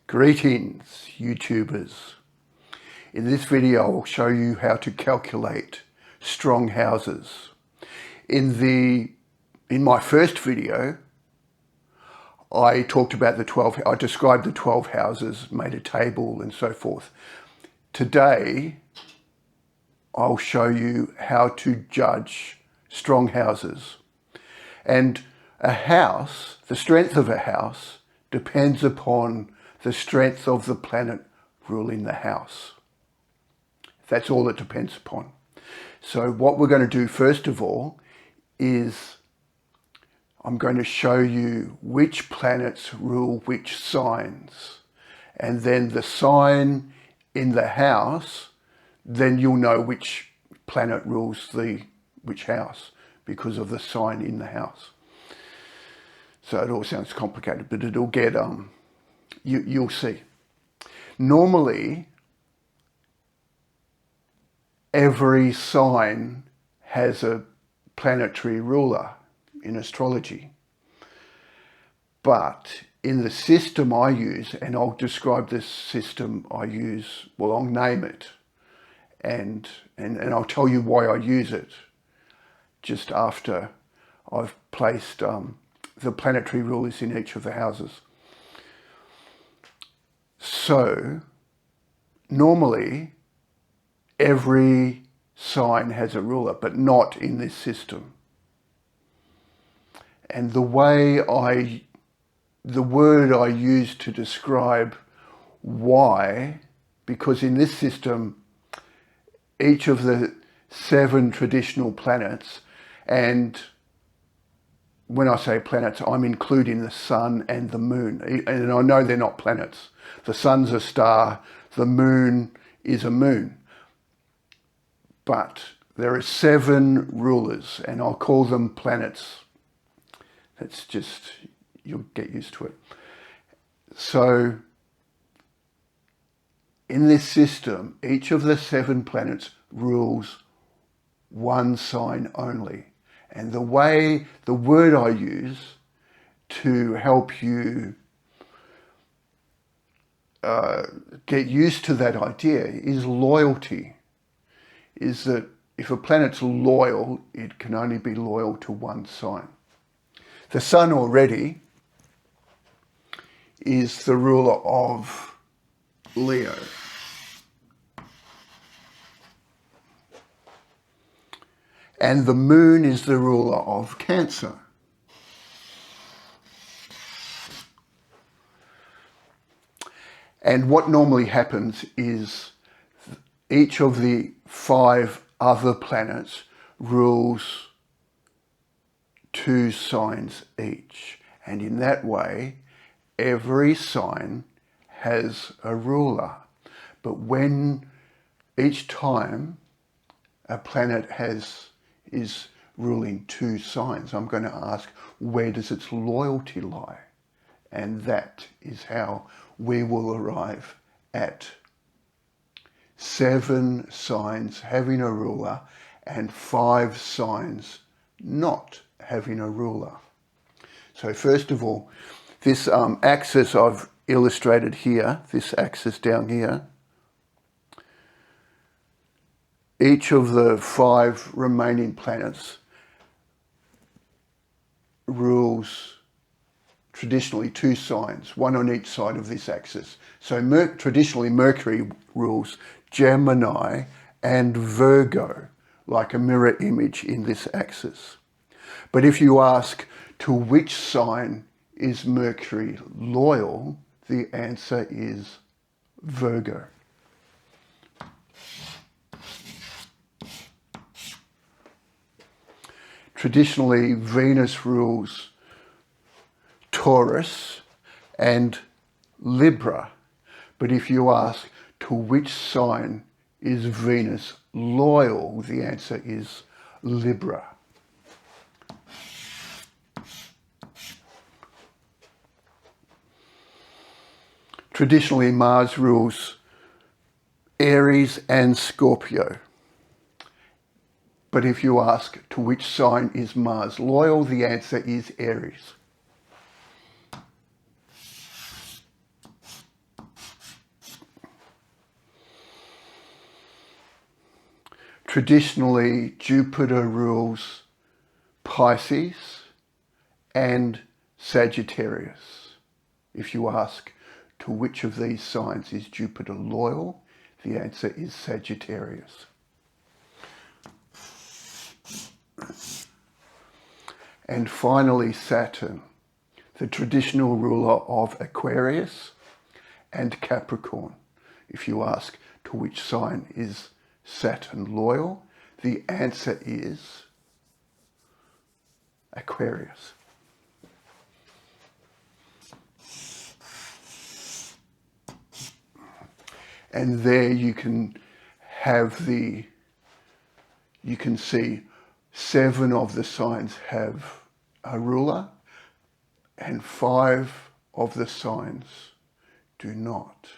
Greetings, YouTubers. In this video, I'll show you how to calculate strong houses. In my first video, I talked about I described the 12 houses, made a table and so forth. Today, I'll show you how to judge strong houses. And a house, the strength of a house, depends upon the strength of the planet ruling the house. That's all it depends upon. So what we're going to do first of all is I'm going to show you which planets rule which signs. And then the sign in the house, then you'll know which planet rules which house because of the sign in the house. So it all sounds complicated, but it'll get, you'll see. Normally, every sign has a planetary ruler in astrology. But in the system I use, and I'll describe this system I use, well, I'll name it, and I'll tell you why I use it just after I've placed the planetary rulers in each of the houses. So, normally, every sign has a ruler, but not in this system. And the word I use to describe why, because in this system, each of the 7 traditional planets, and when I say planets, I'm including the sun and the moon. And I know they're not planets. The sun's a star, the moon is a moon. But there are 7 rulers, and I'll call them planets. That's just, you'll get used to it. So, in this system, each of the 7 planets rules one sign only. And the word I use to help you get used to that idea is loyalty. Is that if a planet's loyal, it can only be loyal to one sign. The sun already is the ruler of Leo. And the moon is the ruler of Cancer. And what normally happens is each of the 5 other planets rules 2 signs each. And in that way, every sign has a ruler. But when each time a planet is ruling 2 signs, I'm going to ask, where does its loyalty lie? And that is how we will arrive at 7 signs having a ruler and 5 signs not having a ruler. So first of all, this axis I've illustrated here, this axis down here, each of the 5 remaining planets rules traditionally 2 signs, one on each side of this axis. So traditionally Mercury rules Gemini and Virgo, like a mirror image in this axis. But if you ask to which sign is Mercury loyal, the answer is Virgo. Traditionally, Venus rules Taurus and Libra. But if you ask to which sign is Venus loyal, the answer is Libra. Traditionally, Mars rules Aries and Scorpio. But if you ask to which sign is Mars loyal, the answer is Aries. Traditionally, Jupiter rules Pisces and Sagittarius. If you ask, to which of these signs is Jupiter loyal? The answer is Sagittarius. And finally, Saturn, the traditional ruler of Aquarius and Capricorn. If you ask, to which sign is Saturn loyal? The answer is Aquarius. And there you can have you can see 7 of the signs have a ruler and 5 of the signs do not.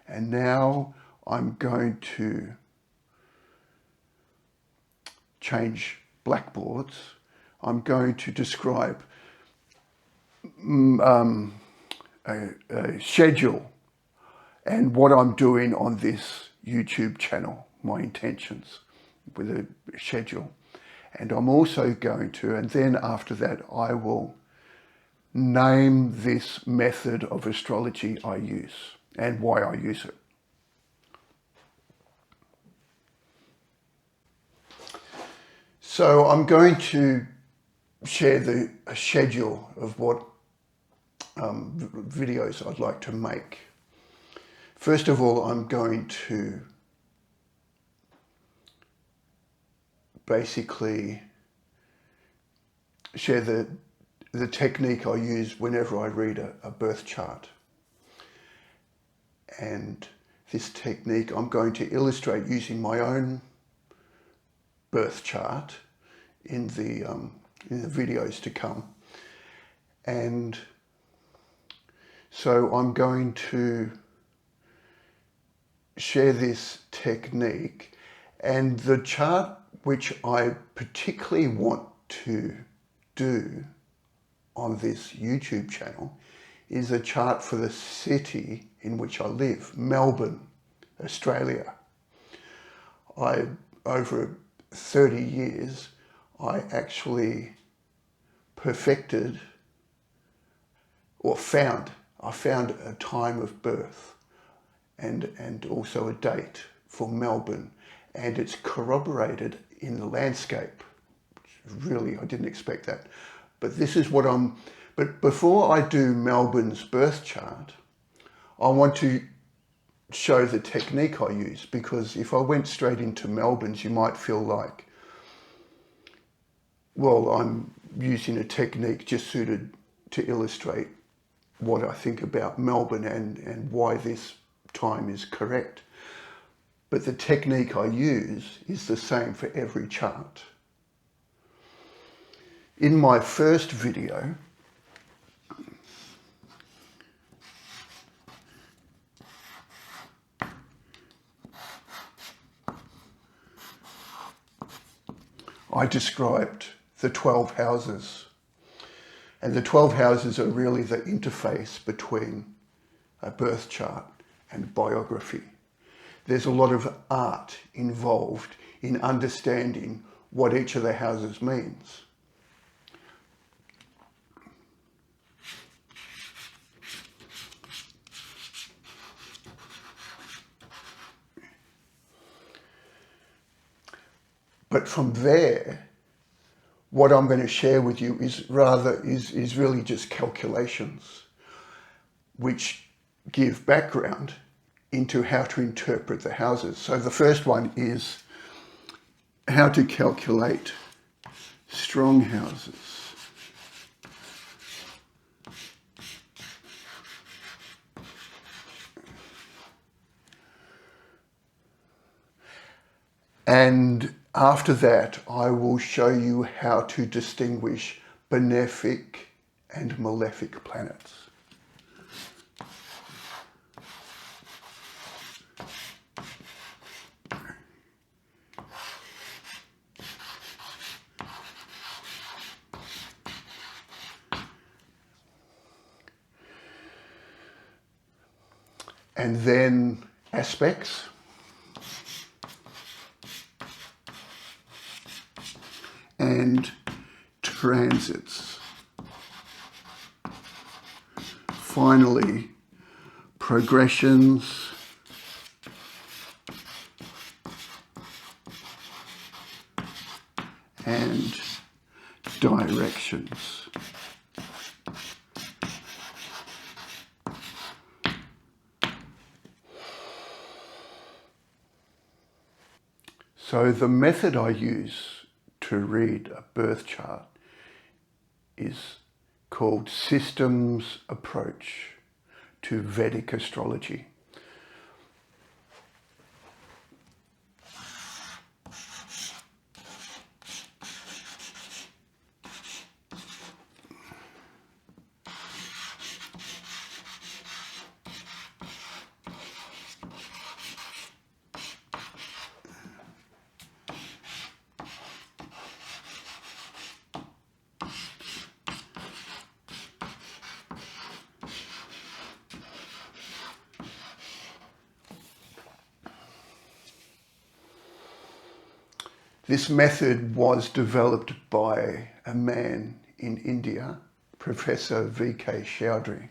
And now I'm going to change blackboards. I'm going to describe a schedule and what I'm doing on this YouTube channel, my intentions with a schedule. And I'm also going to, and then after that, I will name this method of astrology I use and why I use it. So I'm going to share a schedule of what videos I'd like to make. First of all, I'm going to basically share the technique I use whenever I read a birth chart. And this technique I'm going to illustrate using my own birth chart in the videos to come. And so I'm going to share this technique, and the chart which I particularly want to do on this YouTube channel is a chart for the city in which I live, Melbourne, Australia. Over 30 years, I actually perfected or found a time of birth and also a date for Melbourne, and it's corroborated in the landscape. Really, I didn't expect that. But this is what but before I do Melbourne's birth chart, I want to show the technique I use, because if I went straight into Melbourne's, you might feel like, well, I'm using a technique just suited to illustrate what I think about Melbourne and why this time is correct. But the technique I use is the same for every chart. In my first video, I described the 12 houses. And the 12 houses are really the interface between a birth chart and biography. There's a lot of art involved in understanding what each of the houses means. But from there, what I'm going to share with you is really just calculations which give background into how to interpret the houses. So the first one is how to calculate strong houses. And after that, I will show you how to distinguish benefic and malefic planets. And then aspects. and transits. Finally, progressions and directions. So the method I use to read a birth chart is called Systems Approach to Vedic Astrology. This method was developed by a man in India, Professor V.K. Chowdhury.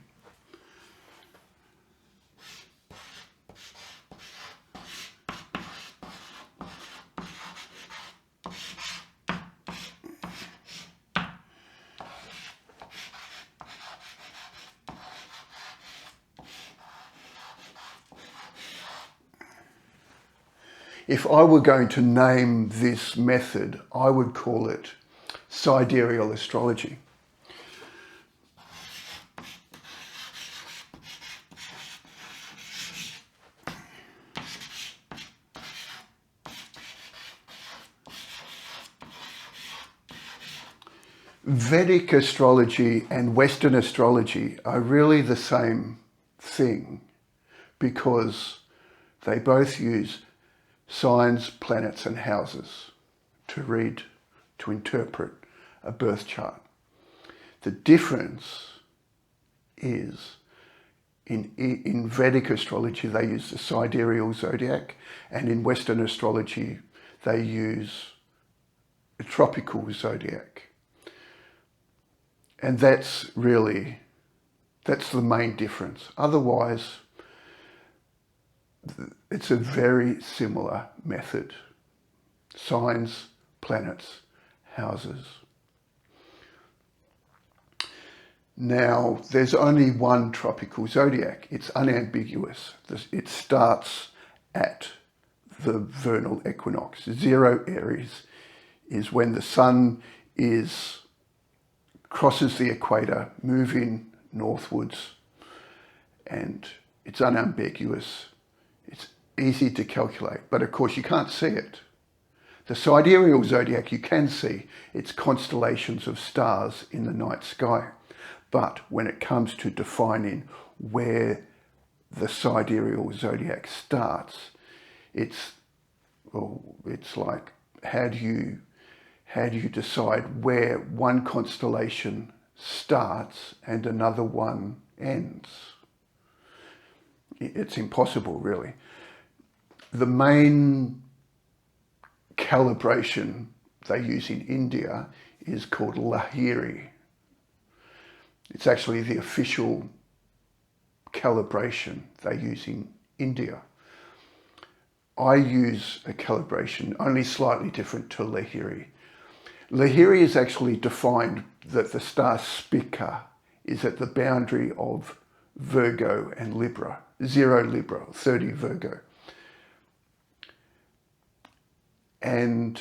If I were going to name this method, I would call it sidereal astrology. Vedic astrology and Western astrology are really the same thing because they both use signs, planets and houses to interpret a birth chart. The difference is in Vedic astrology they use the sidereal zodiac, and in Western astrology they use the tropical zodiac. And that's the main difference. Otherwise, it's a very similar method. Signs, planets, houses. Now, there's only one tropical zodiac. It's unambiguous. It starts at the vernal equinox. 0 Aries is when the sun crosses the equator, moving northwards, and it's unambiguous. It's easy to calculate, but of course you can't see it. The sidereal zodiac you can see. It's constellations of stars in the night sky. But when it comes to defining where the sidereal zodiac starts, it's like, how do you decide where one constellation starts and another one ends? It's impossible, really. The main calibration they use in India is called Lahiri. It's actually the official calibration they use in India. I use a calibration only slightly different to Lahiri. Lahiri is actually defined that the star Spica is at the boundary of Virgo and Libra, 0 Libra, 30 Virgo. And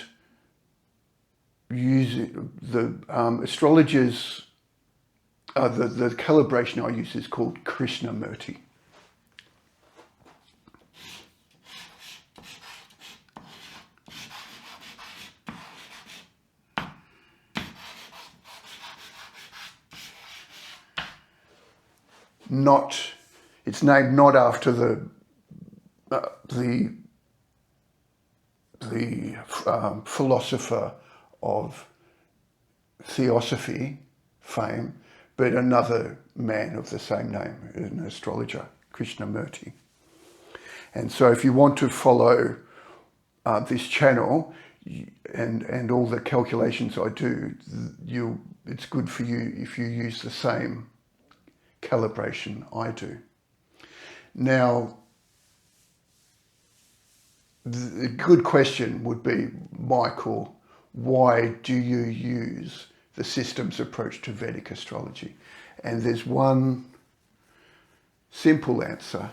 using the astrologers, the calibration I use is called Krishnamurti. It's named not after the philosopher of theosophy fame, but another man of the same name, an astrologer, Krishnamurti. And so if you want to follow this channel and all the calculations I do, it's good for you if you use the same calibration I do. Now, the good question would be, Michael, why do you use the systems approach to Vedic astrology? And there's one simple answer,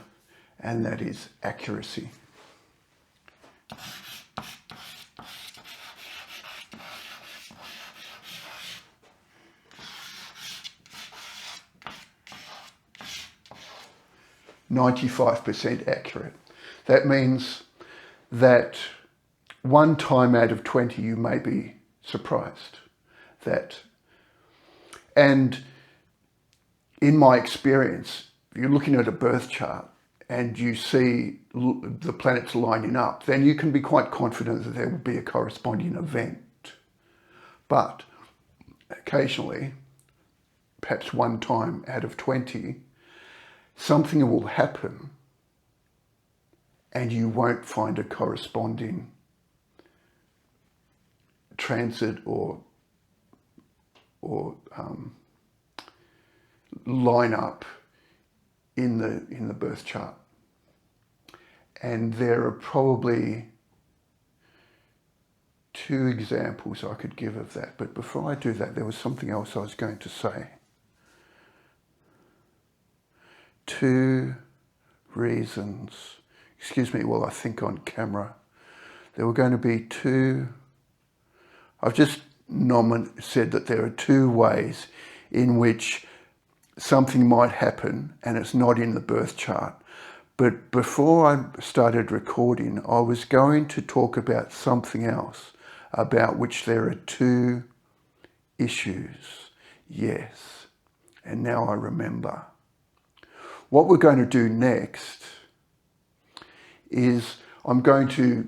and that is accuracy. %95 accurate. That means that one time out of 20 you may be surprised. And in my experience, if you're looking at a birth chart and you see the planets lining up, then you can be quite confident that there will be a corresponding event. But occasionally, perhaps one time out of 20, something will happen and you won't find a corresponding transit or line up in the birth chart. And there are probably 2 examples I could give of that. But before I do that, there was something else I was going to say. 2 reasons. Excuse me while I think on camera. There were going to be 2. I've just said that there are 2 ways in which something might happen and it's not in the birth chart. But before I started recording, I was going to talk about something else, about which there are 2 issues. Yes, and now I remember. What we're going to do next is I'm going to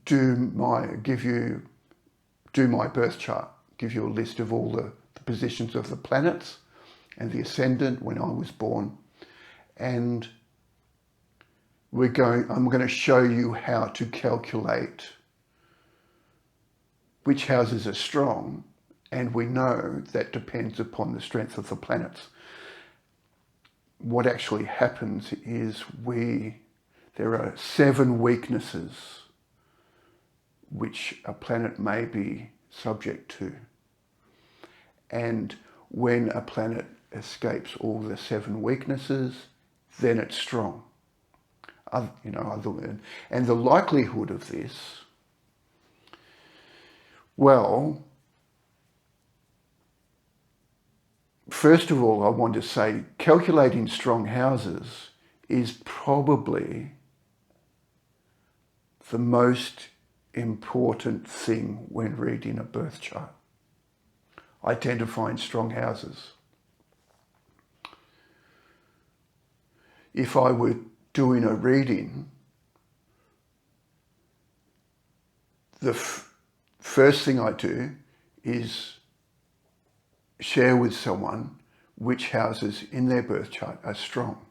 do my birth chart, give you a list of all the positions of the planets and the ascendant when I was born, and I'm going to show you how to calculate which houses are strong, and we know that depends upon the strength of the planets. What actually happens is there are 7 weaknesses which a planet may be subject to. And when a planet escapes all the 7 weaknesses, then it's strong. And the likelihood of this, well, first of all, I want to say calculating strong houses is probably the most important thing when reading a birth chart. Identifying strong houses. If I were doing a reading, the first thing I do is share with someone which houses in their birth chart are strong.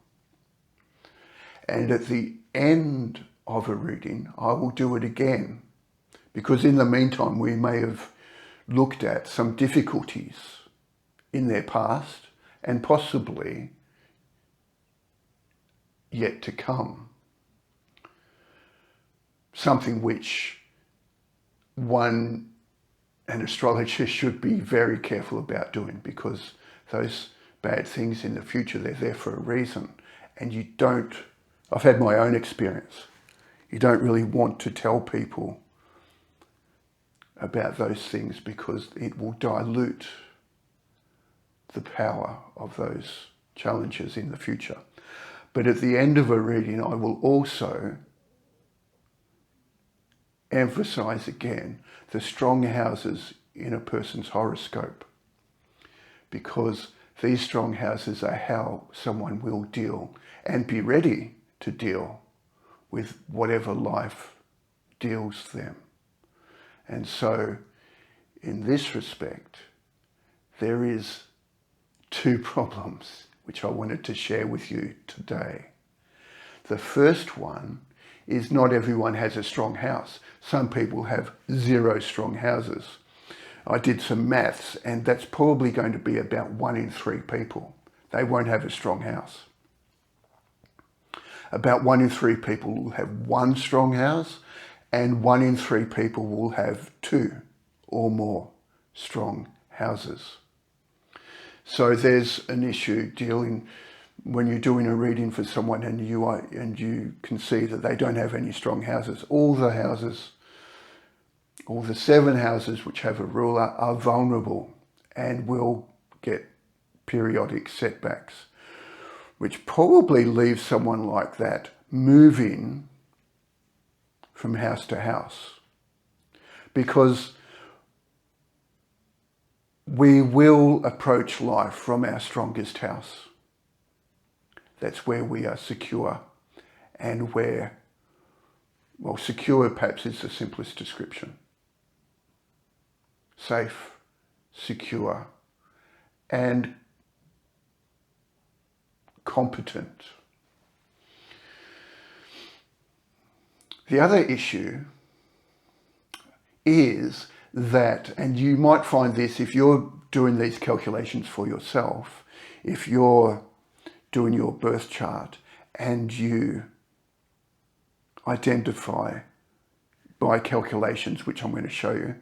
And at the end of a reading, I will do it again, because in the meantime, we may have looked at some difficulties in their past and possibly yet to come. Something which an astrologer should be very careful about doing, because those bad things in the future, they're there for a reason. And I've had my own experience. You don't really want to tell people about those things because it will dilute the power of those challenges in the future. But at the end of a reading, I will also emphasize again the strong houses in a person's horoscope, because these strong houses are how someone will deal and be ready to deal with whatever life deals them. And so in this respect, there is 2 problems which I wanted to share with you today. The first one is not everyone has a strong house. Some people have 0 strong houses. I did some maths, and that's probably going to be about 1 in 3 people. They won't have a strong house. About 1 in 3 people will have 1 strong house, and 1 in 3 people will have 2 or more strong houses. So there's an issue dealing when you're doing a reading for someone and you can see that they don't have any strong houses. All the 7 houses which have a ruler are vulnerable and will get periodic setbacks, which probably leaves someone like that moving from house to house, because we will approach life from our strongest house. That's where we are secure, and where, well, secure perhaps is the simplest description. Safe, secure, and competent. The other issue is that, and you might find this if you're doing these calculations for yourself, if you're doing your birth chart and you identify by calculations, which I'm going to show you,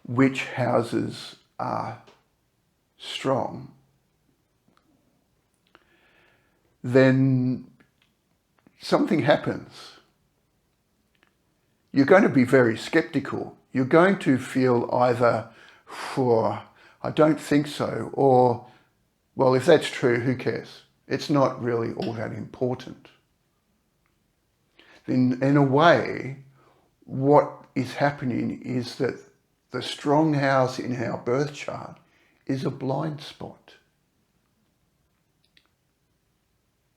which houses are strong, then something happens. You're going to be very skeptical. You're going to feel either, I don't think so, or, well, if that's true, who cares? It's not really all that important. Then, in a way, what is happening is that the strong house in our birth chart is a blind spot.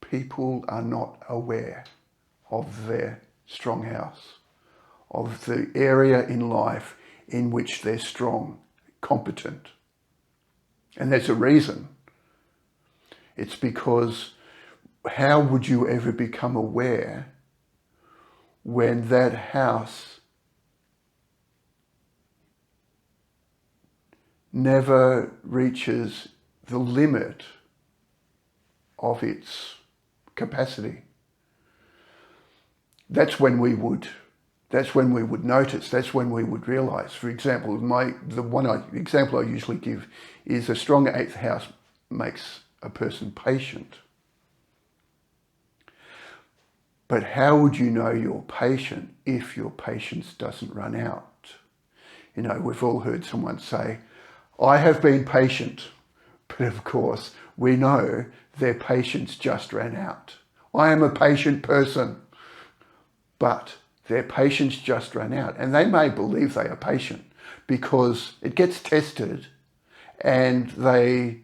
People are not aware of their strong house, of the area in life in which they're strong, competent. And there's a reason. It's because how would you ever become aware when that house never reaches the limit of its capacity? That's when we would notice. That's when we would realize. For example, the example I usually give is a strong 8th house makes a person patient. But how would you know you're patient if your patience doesn't run out? You know, we've all heard someone say, I have been patient. But of course, we know their patience just ran out. I am a patient person. But their patience just ran out. And they may believe they are patient because it gets tested and they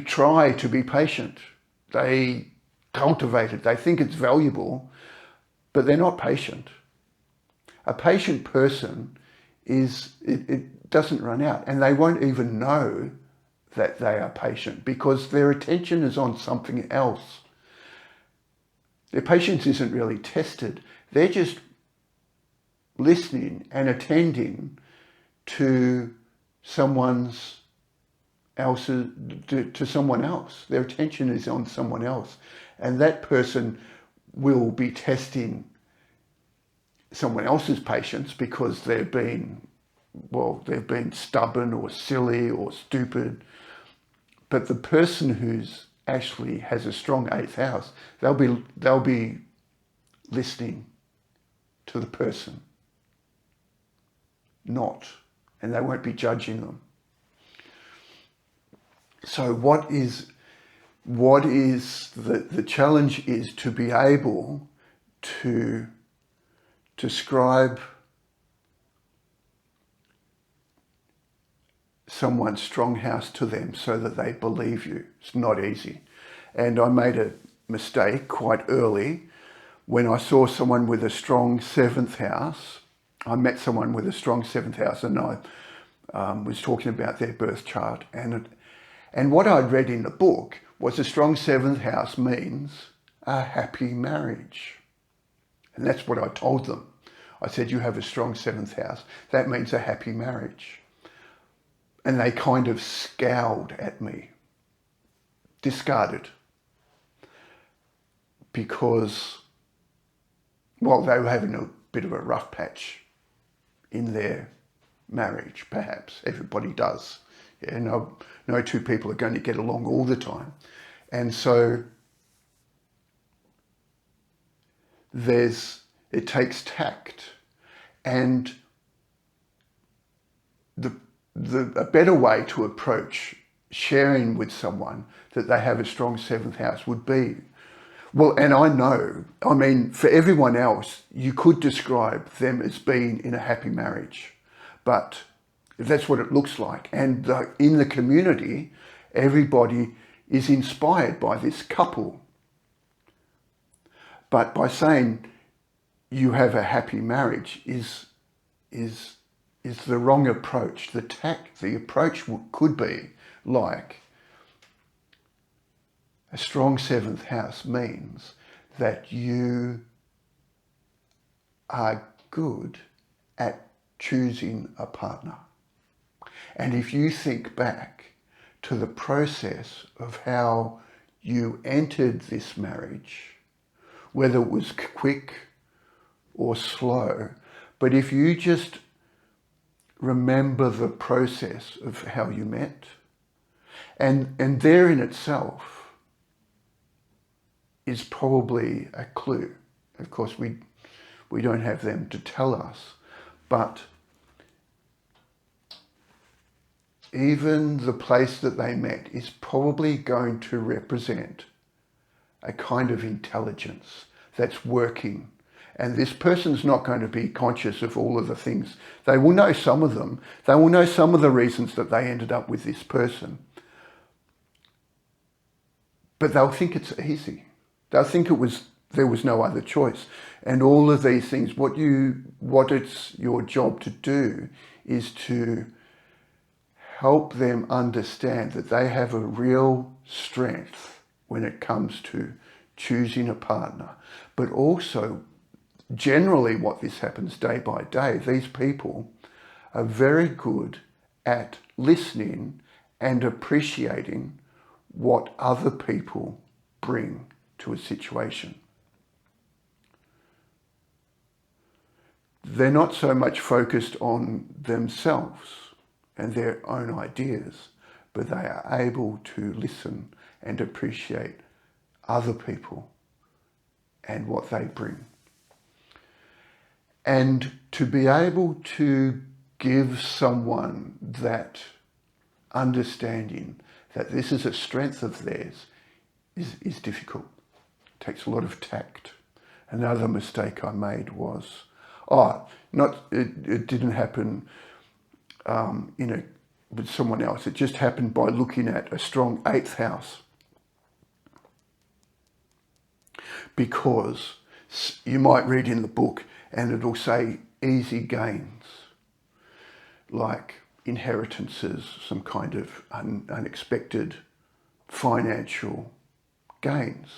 try to be patient. They cultivate it. They think it's valuable, but they're not patient. A patient person it doesn't run out, and they won't even know that they are patient because their attention is on something else. Their patience isn't really tested. They're just listening and attending to someone else. Their attention is on someone else. And that person will be testing someone else's patience because they've been stubborn or silly or stupid. But the person who's actually has a strong 8th house, they'll be listening to the person, and they won't be judging them. So what is the challenge is to be able to describe someone's strong house to them so that they believe you. It's not easy. And I made a mistake quite early when I saw someone with a strong 7th house. I met someone with a strong 7th house, and I was talking about their birth chart. And what I'd read in the book was a strong 7th house means a happy marriage. And that's what I told them. I said, you have a strong 7th house. That means a happy marriage. And they kind of scowled at me, discarded, because, well, they were having a bit of a rough patch in their marriage, perhaps. Everybody does. Yeah, no two people are going to get along all the time. And so it takes tact, and a better way to approach sharing with someone that they have a strong 7th house would be, well, and I mean, for everyone else, you could describe them as being in a happy marriage, but that's what it looks like. And in the community, everybody is inspired by this couple. But by saying you have a happy marriage is the wrong approach. The approach could be like, a strong 7th house means that you are good at choosing a partner. And if you think back to the process of how you entered this marriage, whether it was quick or slow, but if you just remember the process of how you met, and there in itself is probably a clue. Of course, we don't have them to tell us, but even the place that they met is probably going to represent a kind of intelligence that's working. And this person's not going to be conscious of all of the things. They will know some of them. They will know some of the reasons that they ended up with this person. But they'll think it's easy. They'll think there was no other choice. And all of these things, what it's your job to do is to help them understand that they have a real strength when it comes to choosing a partner. But also, generally what this happens day by day, these people are very good at listening and appreciating what other people bring to a situation. They're not so much focused on themselves and their own ideas, but they are able to listen and appreciate other people and what they bring. And to be able to give someone that understanding that this is a strength of theirs is difficult. It takes a lot of tact. Another mistake I made was, it didn't happen with someone else. It just happened by looking at a strong 8th house. Because you might read in the book and it'll say easy gains, like inheritances, some kind of unexpected financial gains.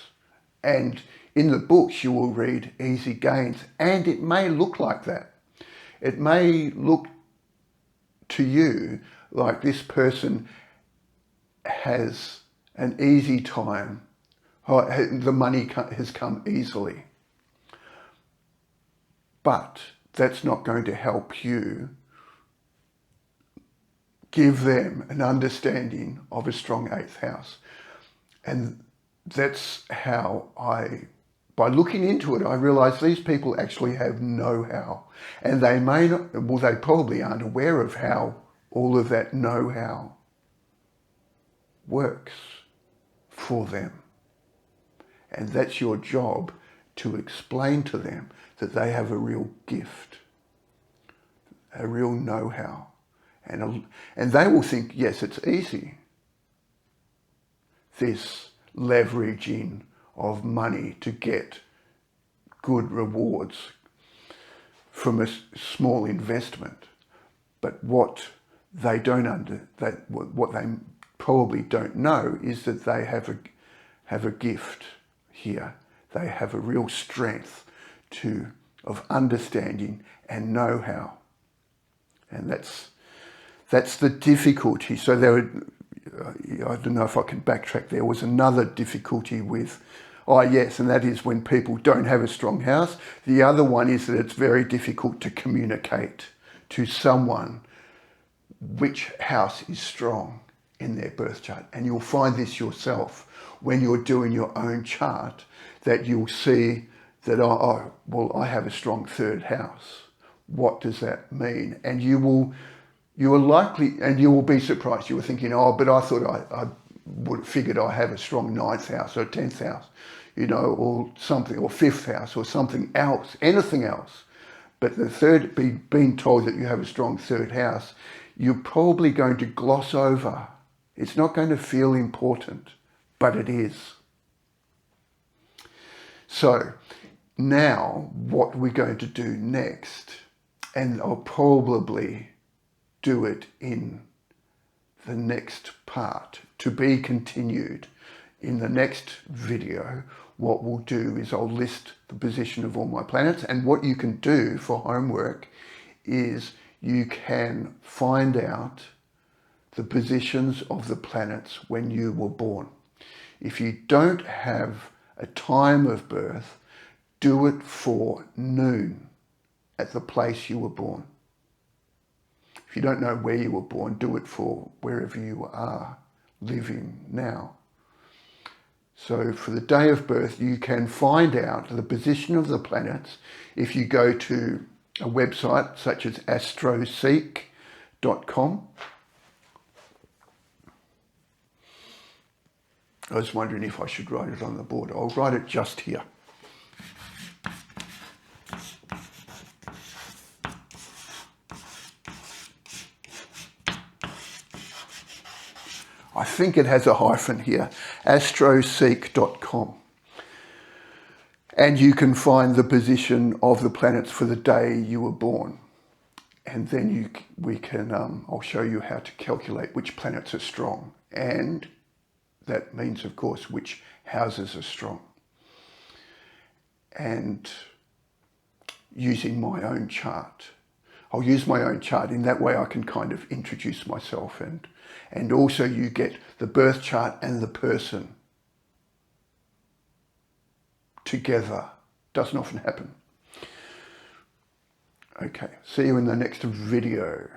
And in the books you will read easy gains, and it may look like that. It may look to you like this person has an easy time, the money has come easily. But that's not going to help you give them an understanding of a strong 8th house. And that's how by looking into it, I realised these people actually have know-how. And they may not, well, they probably aren't aware of how all of that know-how works for them. And that's your job, to explain to them that they have a real gift, a real know-how. And they will think, yes, it's easy. This leveraging of money to get good rewards from a small investment. But what they what they probably don't know is that they have a gift here, They have a real strength of understanding and know-how. And that's the difficulty. So I don't know if I can backtrack. There was another difficulty with, yes, and that is when people don't have a strong house. The other one is that it's very difficult to communicate to someone which house is strong in their birth chart. And you'll find this yourself when you're doing your own chart, that you'll see that, I have a strong third house. What does that mean? And you will be surprised. You were thinking, but I thought I would have figured I have a strong 9th house or 10th house, or something, or 5th house or something else, anything else. But being told that you have a strong third house, you're probably going to gloss over. It's not going to feel important, but it is. So now what we're going to do next, and I'll probably do it in the next part, to be continued in the next video. What we'll do is I'll list the position of all my planets, and what you can do for homework is you can find out the positions of the planets when you were born. If you don't have a time of birth, do it for noon at the place you were born. If you don't know where you were born, do it for wherever you are living now. So for the day of birth, you can find out the position of the planets if you go to a website such as astroseek.com. I was wondering if I should write it on the board. I'll write it just here. I think it has a hyphen here, astroseek.com. And you can find the position of the planets for the day you were born. And then I'll show you how to calculate which planets are strong. And that means, of course, which houses are strong. And using my own chart. I'll use my own chart. In that way I can kind of introduce myself, and also you get the birth chart and the person together. Doesn't often happen. Okay, see you in the next video.